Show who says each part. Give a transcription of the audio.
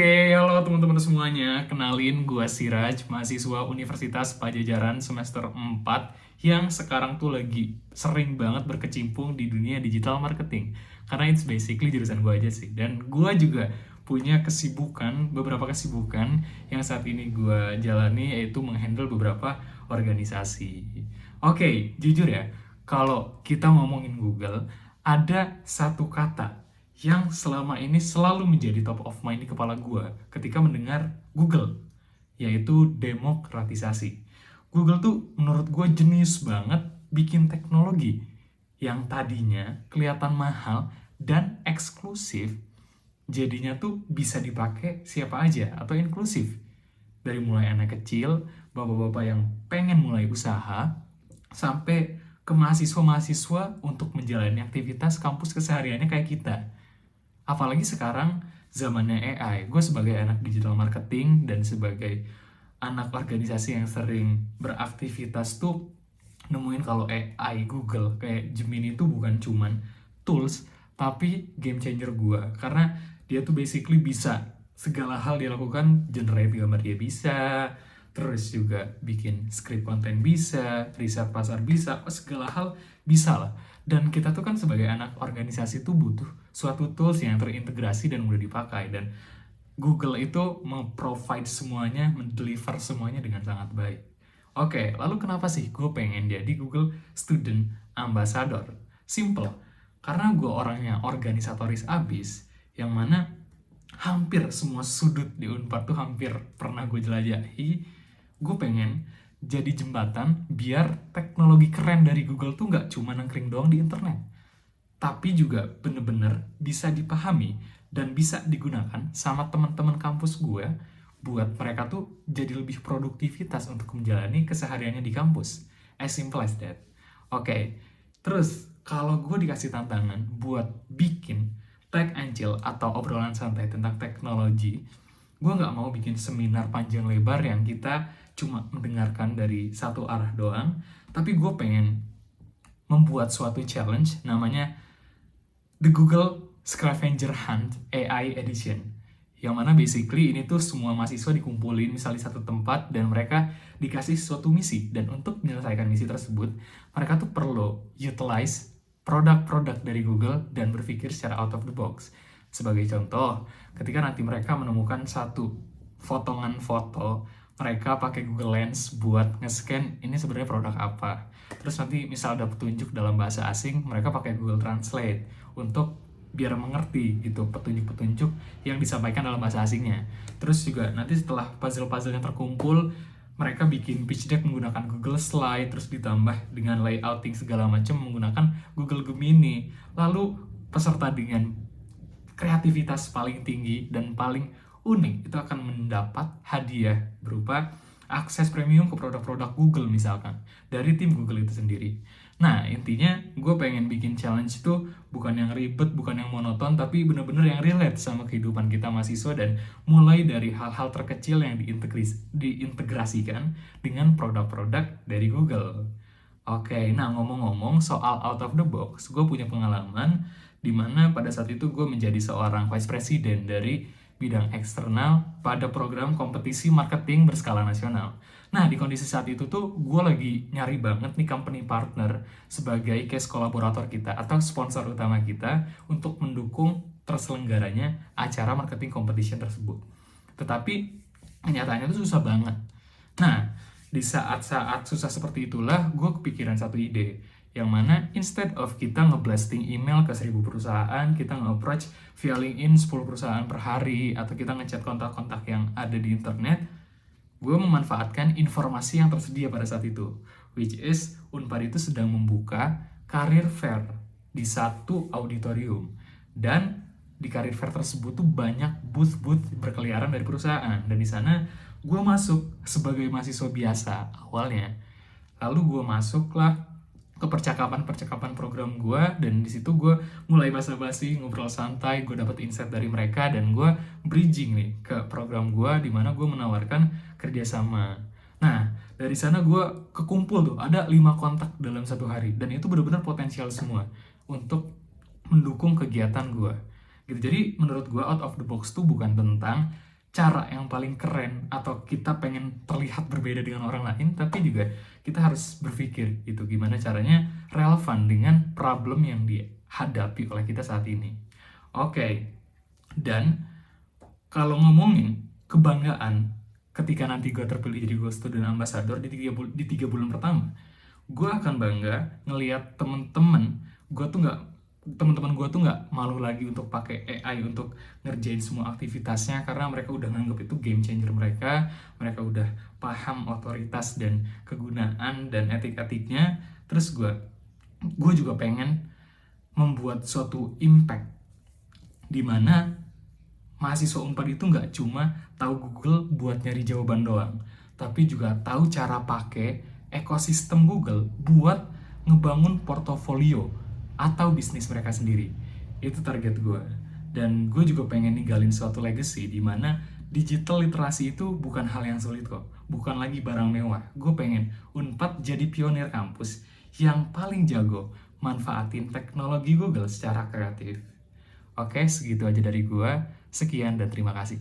Speaker 1: Oke, halo teman-teman semuanya. Kenalin, gua Siraj, mahasiswa Universitas Pajajaran semester 4 yang sekarang tuh lagi sering banget berkecimpung di dunia digital marketing. Karena it's basically jurusan gua aja sih. Dan gua juga punya beberapa kesibukan yang saat ini gua jalani, yaitu menghandle beberapa organisasi. Oke, jujur ya, kalau kita ngomongin Google, ada satu kata yang selama ini selalu menjadi top of mind di kepala gue ketika mendengar Google, yaitu demokratisasi. Google tuh menurut gue jenius banget bikin teknologi yang tadinya kelihatan mahal dan eksklusif, jadinya tuh bisa dipakai siapa aja atau inklusif. Dari mulai anak kecil, bapak-bapak yang pengen mulai usaha, sampai ke mahasiswa-mahasiswa untuk menjalani aktivitas kampus kesehariannya kayak kita. Apalagi sekarang zamannya AI. Gue sebagai anak digital marketing dan sebagai anak organisasi yang sering beraktivitas tuh nemuin kalau AI Google kayak Gemini itu bukan cuman tools, tapi game changer gue. Karena dia tuh basically bisa segala hal dia lakukan, generate gambar dia bisa, terus juga bikin script konten bisa, riset pasar bisa, segala hal bisa lah. Dan kita tuh kan sebagai anak organisasi tuh butuh suatu tools yang terintegrasi dan mudah dipakai. Dan Google itu memprovide semuanya, mendeliver semuanya dengan sangat baik. Oke, lalu kenapa sih gue pengen jadi Google Student Ambassador? Simple, karena gue orangnya organisatoris abis, yang mana hampir semua sudut di Unpad tuh hampir pernah gue jelajahi. Gue pengen jadi jembatan biar teknologi keren dari Google tuh nggak cuma nangkring doang di internet, tapi juga bener-bener bisa dipahami dan bisa digunakan sama teman-teman kampus gue buat mereka tuh jadi lebih produktivitas untuk menjalani kesehariannya di kampus. As simple as that. Oke, terus kalau gue dikasih tantangan buat bikin Tech and Chill atau obrolan santai tentang teknologi, gue nggak mau bikin seminar panjang lebar yang kita cuma mendengarkan dari satu arah doang, tapi gue pengen membuat suatu challenge namanya The Google Scavenger Hunt AI Edition, yang mana basically ini tuh semua mahasiswa dikumpulin misalnya di satu tempat dan mereka dikasih suatu misi, dan untuk menyelesaikan misi tersebut mereka tuh perlu utilize produk-produk dari Google dan berpikir secara out of the box. Sebagai contoh, ketika nanti mereka menemukan satu potongan foto, mereka pakai Google Lens buat nge-scan ini sebenarnya produk apa. Terus nanti misal ada petunjuk dalam bahasa asing, mereka pakai Google Translate untuk biar mengerti gitu petunjuk-petunjuk yang disampaikan dalam bahasa asingnya. Terus juga nanti setelah puzzle-puzzle yang terkumpul, mereka bikin pitch deck menggunakan Google Slide, terus ditambah dengan layouting segala macam menggunakan Google Gemini. Lalu peserta dengan kreativitas paling tinggi dan paling unik itu akan mendapat hadiah berupa akses premium ke produk-produk Google misalkan dari tim Google itu sendiri. Nah, intinya gue pengen bikin challenge itu bukan yang ribet, bukan yang monoton, tapi bener-bener yang relate sama kehidupan kita mahasiswa, dan mulai dari hal-hal terkecil yang diintegrasikan dengan produk-produk dari Google. Oke, nah ngomong-ngomong soal out of the box, gue punya pengalaman di mana pada saat itu gue menjadi seorang vice president dari bidang eksternal pada program kompetisi marketing berskala nasional. Nah, di kondisi saat itu tuh gue lagi nyari banget nih company partner sebagai case kolaborator kita atau sponsor utama kita untuk mendukung terselenggaranya acara marketing competition tersebut. Tetapi kenyataannya tuh susah banget. Nah, di saat-saat susah seperti itulah gue kepikiran satu ide, yang mana instead of kita ngeblasting email ke 1000 perusahaan, kita nge-approach via LinkedIn 10 perusahaan per hari, atau kita ngechat kontak-kontak yang ada di internet, gue memanfaatkan informasi yang tersedia pada saat itu, which is Unpad itu sedang membuka career fair di satu auditorium, dan di career fair tersebut tuh banyak booth-booth berkeliaran dari perusahaan, dan di sana gue masuk sebagai mahasiswa biasa awalnya. Lalu gue masuklah ke percakapan-percakapan program gue, dan di situ gue mulai basa-basi, ngobrol santai, gue dapet insight dari mereka, dan gue bridging nih ke program gue di mana gue menawarkan kerjasama. Nah, dari sana gue kekumpul tuh ada 5 kontak dalam satu hari, dan itu benar-benar potensial semua untuk mendukung kegiatan gue gitu. Jadi menurut gue out of the box tuh bukan tentang cara yang paling keren atau kita pengen terlihat berbeda dengan orang lain, tapi juga kita harus berpikir itu gimana caranya relevan dengan problem yang dihadapi oleh kita saat ini. Oke, dan kalau ngomongin kebanggaan ketika nanti gue terpilih jadi gue student ambassador di 3 bulan pertama, gue akan bangga ngelihat teman-teman gue tuh nggak malu lagi untuk pakai AI untuk ngerjain semua aktivitasnya, karena mereka udah nganggap itu game changer mereka udah paham otoritas dan kegunaan dan etik-etiknya. Terus gue juga pengen membuat suatu impact di mana mahasiswa Unpad itu nggak cuma tahu Google buat nyari jawaban doang, tapi juga tahu cara pakai ekosistem Google buat ngebangun portofolio atau bisnis mereka sendiri. Itu target gue. Dan gue juga pengen ninggalin suatu legacy di mana digital literasi itu bukan hal yang sulit kok. Bukan lagi barang mewah. Gue pengen Unpad jadi pionir kampus yang paling jago manfaatin teknologi Google secara kreatif. Oke, segitu aja dari gua. Sekian dan terima kasih.